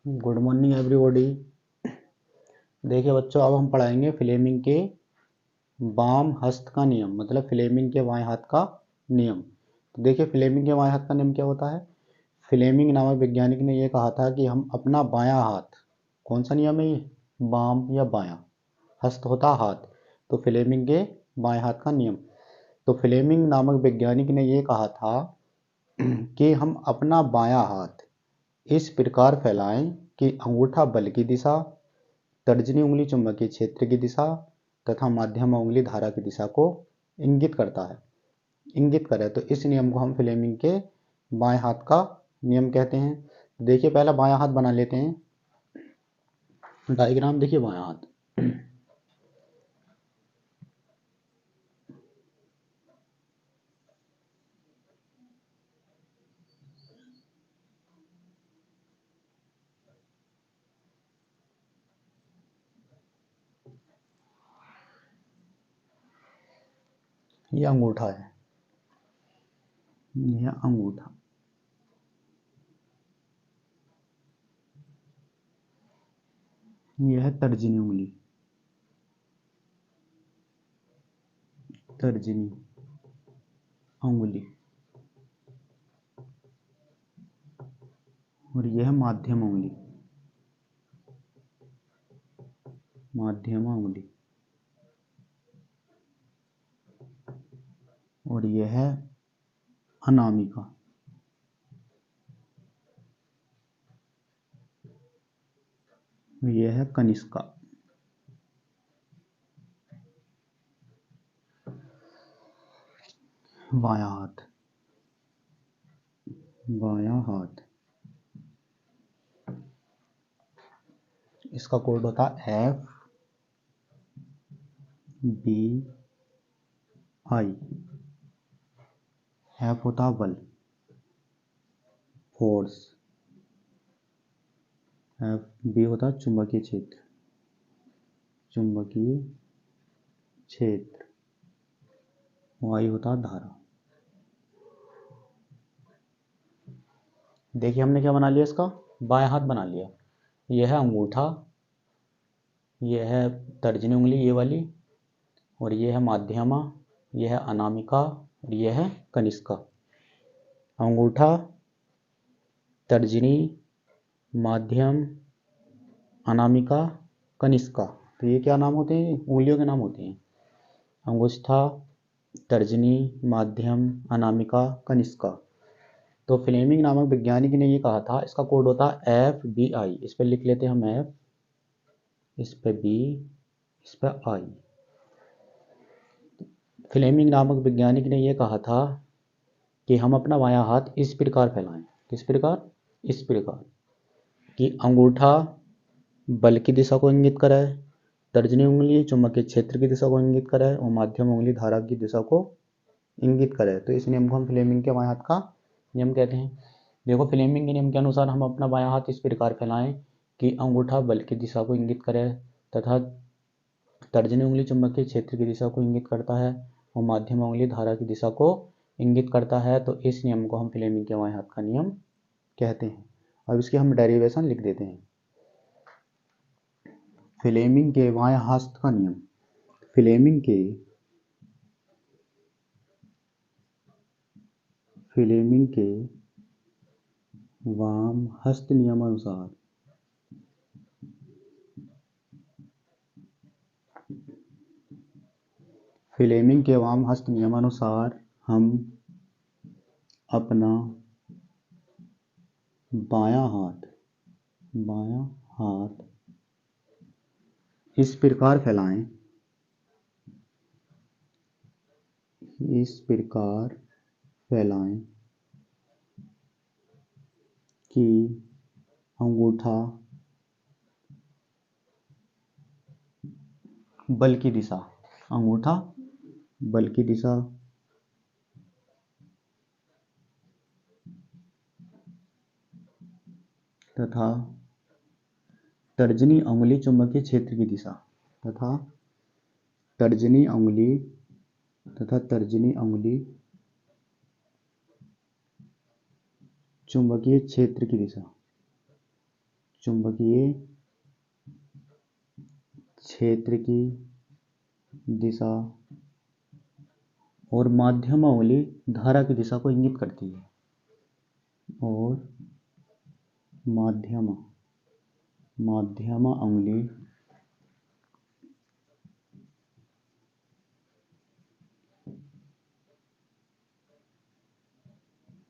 Good morning everybody. देखिए बच्चों, अब हम पढ़ाएंगे फ्लेमिंग के वाम हस्त का नियम, मतलब फ्लेमिंग के बाएं हाथ का नियम। तो देखिए फ्लेमिंग के बाएं हाथ का नियम क्या होता है। फ्लेमिंग नामक वैज्ञानिक ने यह कहा था कि हम अपना बायां हाथ, कौन सा नियम है ये, वाम या बायां, हस्त होता हाथ, तो फ्लेमिंग के बाएं हाथ का नियम। तो फ्लेमिंग नामक वैज्ञानिक ने यह कहा था कि हम अपना बायां हाथ इस प्रकार फैलाएं कि अंगूठा बल की दिशा, तर्जनी उंगली चुंबकीय क्षेत्र की दिशा तथा माध्यम उंगली धारा की दिशा को इंगित करे। तो इस नियम को हम फ्लेमिंग के बाएं हाथ का नियम कहते हैं। देखिए पहला बायां हाथ बना लेते हैं। डायग्राम देखिए बायां हाथ, ये अंगूठा है, यह अंगूठा, यह है तर्जनी उंगली, तर्जनी उंगली, और यह है माध्यम उंगली, माध्यम उंगली, और यह है अनामिका, यह है कनिष्का। बायां हाथ, बायां हाथ, इसका कोड होता है FBI। एफ होता बल, फोर्स, बी होता चुंबकीय क्षेत्र, चुंबकीय क्षेत्र, वाई होता धारा। देखिए हमने क्या बना लिया, इसका बायां हाथ बना लिया। यह है अंगूठा, यह है तर्जनी उंगली ये वाली, और यह है माध्यमा, यह है अनामिका, और यह है कनिष्का। अंगूठा, तर्जनी, माध्यम, अनामिका, कनिष्का, तो ये क्या नाम होते हैं, उंगलियों के नाम होते हैं। अंगुष्ठा, तर्जनी, माध्यम, अनामिका, कनिष्का। तो फ्लेमिंग नामक वैज्ञानिक ने ये कहा था, इसका कोड होता है FBI। इस पर लिख लेते हैं हम F, इस पे B, इस पे I। फ्लेमिंग नामक वैज्ञानिक ने यह कहा था कि हम अपना बायां हाथ इस प्रकार फैलाएं, किस प्रकार, इस प्रकार कि अंगूठा बल की दिशा को इंगित करे, तर्जनी उंगली चुंबकीय क्षेत्र की दिशा को इंगित करे, और माध्यम उंगली धारा की दिशा को इंगित करे। तो इस नियम को हम फ्लेमिंग के बाएं हाथ का नियम कहते हैं। देखो फ्लेमिंग के नियम के अनुसार हम अपना बायां हाथ इस प्रकार फैलाएं कि अंगूठा बल की दिशा को इंगित करे तथा तर्जनी उंगली चुंबकीय क्षेत्र की दिशा को इंगित करता है और माध्यम उंगली धारा की दिशा को इंगित करता है। तो इस नियम को हम फ्लेमिंग के बाएं हाथ का नियम कहते हैं। अब इसकी हम डेरिवेशन लिख देते हैं। फ्लेमिंग के बाएं हाथ का नियम, फ्लेमिंग के वाम हस्त नियमानुसार फ्लेमिंग के वाम हस्त नियमानुसार हम अपना बायां हाथ इस प्रकार फैलाएं, इस प्रकार फैलाएं कि अंगूठा बल की दिशा, अंगूठा बल की दिशा तथा तर्जनी उंगली चुंबकीय क्षेत्र की दिशा तथा तर्जनी उंगली चुंबकीय क्षेत्र की दिशा, चुंबकीय क्षेत्र की दिशा और माध्यम उंगली धारा की दिशा को इंगित करती है। और माध्यम उंगली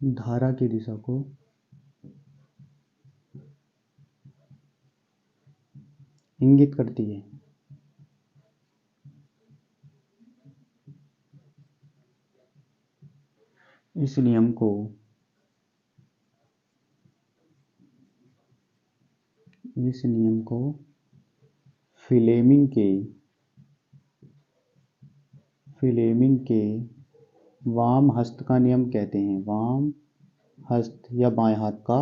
धारा की दिशा को इंगित करती है। इस नियम को फ्लेमिंग के वाम हस्त का नियम कहते हैं। वाम हस्त या बाएं हाथ का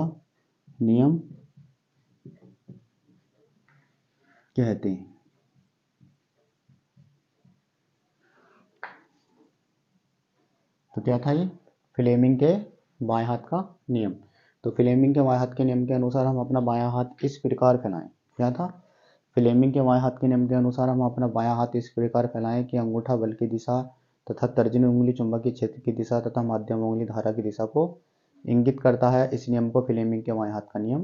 नियम कहते हैं। तो क्या था ये? फ्लेमिंग के बाएं हाथ का नियम। तो फ्लेमिंग के बाएं हाथ के नियम के अनुसार हम अपना बायां हाथ इस प्रकार फैलाएं। क्या था? फ्लेमिंग के बाएं हाथ के नियम के अनुसार हम अपना बायां हाथ इस प्रकार फैलाएं कि अंगूठा बल की दिशा तथा तर्जनी उंगली चुंबकीय क्षेत्र की दिशा तथा मध्यम उंगली धारा की दिशा को इंगित करता है। इस नियम को फ्लेमिंग के बाएं हाथ का नियम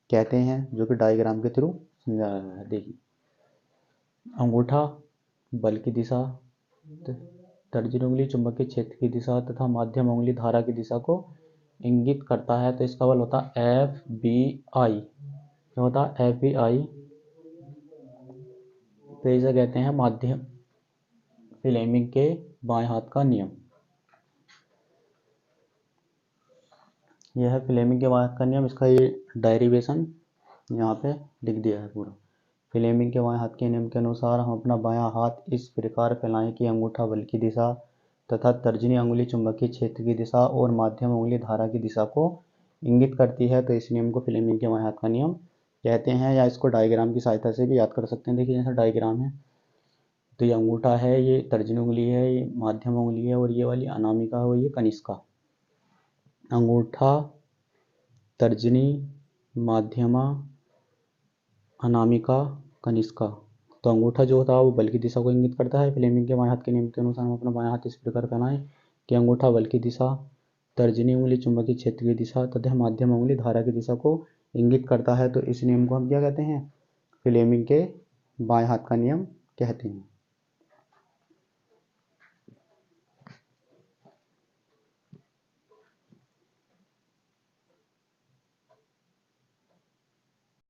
कहते हैं, जो कि डायग्राम के थ्रू समझाया गया है। देखिए, अंगूठा बल की दिशा, तर्जनी उंगली चुंबकीय क्षेत्र की दिशा तथा मध्यम उंगली धारा की दिशा को इंगित करता है। तो इसका बल होता है FBI। क्या होता है? FBI। तो इसे कहते हैं माध्यम फ्लेमिंग के बाएं हाथ का नियम। यह है फ्लेमिंग के बाएं हाथ का नियम। इसका ये डेरिवेशन यहाँ पे लिख दिया है पूरा। फ्लेमिंग के बाएं हाथ के नियम के अनुसार हम अपना बायां हाथ इस प्रकार फैलाएं कि अंगूठा बल की दिशा तथा तर्जनी उंगली चुंबकीय क्षेत्र की दिशा और मध्यम उंगली धारा की दिशा को इंगित करती है। तो इस नियम को फ्लेमिंग के बाएं हाथ का नियम कहते हैं, या इसको डायग्राम की सहायता से भी याद कर सकते हैं। देखिए, जैसा डायग्राम है, तो ये अंगूठा है, ये तर्जनी उंगली है, ये मध्यम उंगली है, और ये वाली अनामिका है, और ये कनिष्का। अंगूठा, तर्जनी, माध्यमा, अनामिका, कनिष्का। तो अंगूठा जो होता है वो बल की दिशा को इंगित करता है। फ्लेमिंग के बाएं हाथ के नियम के अनुसार हम अपना बायां हाथ इस प्रकार फैलाएं कि अंगूठा बल की दिशा, तर्जनी उंगली चुंबकीय क्षेत्र की दिशा तथा मध्यम उंगली धारा की दिशा को इंगित करता है। तो इस नियम को हम क्या कहते हैं? फ्लेमिंग के बाएं हाथ का नियम कहते हैं।